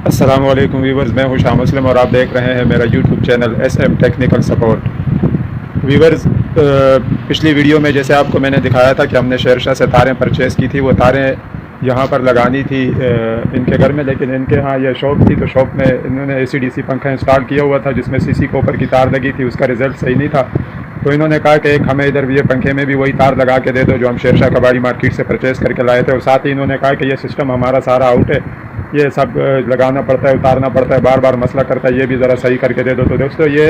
अस्सलाम वालेकुम व्यूवर्स, मैं हूं शाह मुस्लिम और आप देख रहे हैं मेरा YouTube channel SM technical support. Viewers, पिछली वीडियो में जैसे आपको मैंने दिखाया था कि हमने शेरशाह से तारें परचेज़ की थी, वो तारें यहाँ पर लगानी थी इनके घर में, लेकिन इनके यहाँ ये शॉप थी तो शॉप में इन्होंने AC/DC पंखा इंस्टॉल किया हुआ था जिसमें CC कॉपर की तार लगी थी, उसका रिज़ल्ट सही नहीं था। तो इन्होंने कहा कि एक हमें इधर ये पंखे में भी वही तार लगा के दे दो जो हम शेरशाह कबाड़ी मार्केट से परचेज़ करके लाए थे, और साथ ही इन्होंने कहा कि ये सिस्टम हमारा सारा आउट है, ये सब लगाना पड़ता है, उतारना पड़ता है, बार बार मसला करता है, ये भी ज़रा सही करके दे दो। तो दोस्तों, ये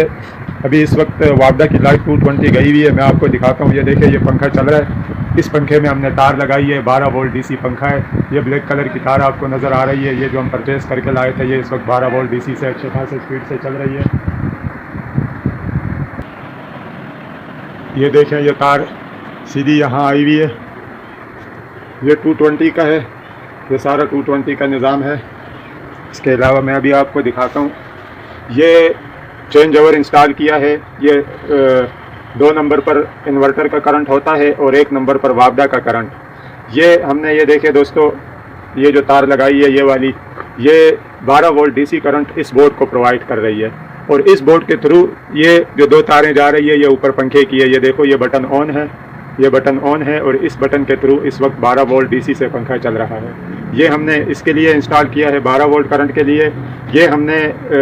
अभी इस वक्त वापडा की लाइट 220 गई हुई है, मैं आपको दिखाता हूँ। ये देखिए, ये पंखा चल रहा है, इस पंखे में हमने तार लगाई है, 12 वोल्ट DC पंखा है। ये ब्लैक कलर की तार आपको नज़र आ रही है, ये जो हम परचेज़ करके लाए थे, ये इस वक्त 12 वोल्ट DC से अच्छे खासे स्पीड से चल रही है। ये देखें, ये तार सीधी यहाँ आई हुई है, ये 220 का है, ये सारा 220 का निज़ाम है। इसके अलावा मैं अभी आपको दिखाता हूँ, ये चेंज ओवर इंस्टॉल किया है। ये 2 नंबर पर इन्वर्टर का करंट होता है और 1 नंबर पर वापडा का करंट। ये हमने, ये देखे दोस्तों, ये जो तार लगाई है ये वाली, ये 12 वोल्ट DC करंट इस बोर्ड को प्रोवाइड कर रही है, और इस बोर्ड के थ्रू ये जो 2 तारें जा रही है ये ऊपर पंखे की है। ये देखो, ये बटन ऑन है, ये बटन ऑन है, और इस बटन के थ्रू इस वक्त 12 वोल्ट DC से पंखा चल रहा है। ये हमने इसके लिए इंस्टॉल किया है, 12 वोल्ट करंट के लिए। ये हमने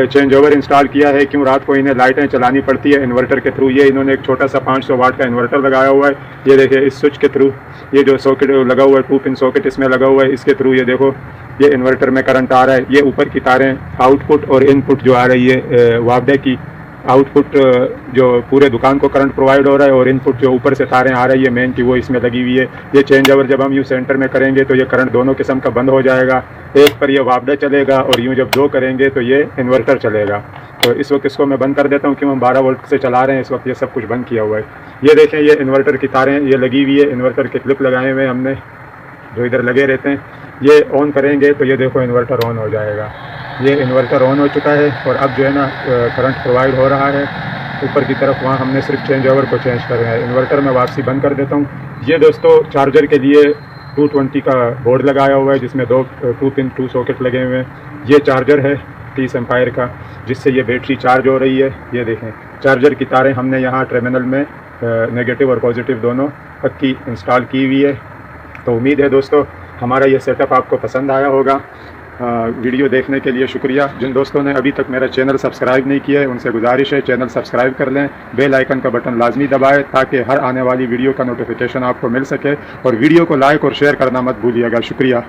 चेंज ओवर इंस्टॉल किया है, क्यों रात को इन्हें लाइटें चलानी पड़ती है इन्वर्टर के थ्रू। ये इन्होंने एक छोटा सा 500 वाट का इन्वर्टर लगाया हुआ है। ये देखिए, इस स्विच के थ्रू ये जो सॉकेट लगा हुआ है, 2 पिन सॉकेट इसमें लगा हुआ है, इसके थ्रू ये देखो, ये इन्वर्टर में करंट आ रहा है। ये ऊपर की तारें आउटपुट और इनपुट जो आ रही है वापडा की, आउटपुट जो पूरे दुकान को करंट प्रोवाइड हो रहा है, और इनपुट जो ऊपर से तारें आ रही है मेन की, वो इसमें लगी हुई है। ये चेंज ओवर जब हम यूँ सेंटर में करेंगे तो ये करंट दोनों किस्म का बंद हो जाएगा, एक पर ये वापडा चलेगा और यूँ जब 2 करेंगे तो ये इन्वर्टर चलेगा। तो इस वक्त इसको मैं बंद कर देता हूँ, क्यों हम 12 वोल्ट से चला रहे हैं इस वक्त, ये सब कुछ बंद किया हुआ है। ये देखें, ये इन्वर्टर की तारें ये लगी हुई है, इन्वर्टर के क्लिप लगाए हुए हमने जो इधर लगे रहते हैं। ये ऑन करेंगे तो ये देखो, इन्वर्टर ऑन हो जाएगा। ये इन्वर्टर ऑन हो चुका है, और अब जो है ना करंट प्रोवाइड हो रहा है ऊपर की तरफ, वहाँ हमने सिर्फ चेंज ओवर को चेंज कर रहे हैं। इन्वर्टर में वापसी बंद कर देता हूँ। ये दोस्तों, चार्जर के लिए 220 का बोर्ड लगाया हुआ है जिसमें 2 पिन 2 सॉकेट लगे हुए हैं। ये चार्जर है 30 एम्पायर का, जिससे ये बैटरी चार्ज हो रही है। ये देखें, चार्जर की तारें हमने यहाँ टर्मिनल में नेगेटिव और पॉजिटिव दोनों पक्की इंस्टॉल की हुई है। तो उम्मीद है दोस्तों, हमारा ये सेटअप आपको पसंद आया होगा। वीडियो देखने के लिए शुक्रिया। जिन दोस्तों ने अभी तक मेरा चैनल सब्सक्राइब नहीं किया है उनसे गुजारिश है, चैनल सब्सक्राइब कर लें, बेल आइकन का बटन लाजमी दबाएं ताकि हर आने वाली वीडियो का नोटिफिकेशन आपको मिल सके, और वीडियो को लाइक और शेयर करना मत भूलिएगा। शुक्रिया।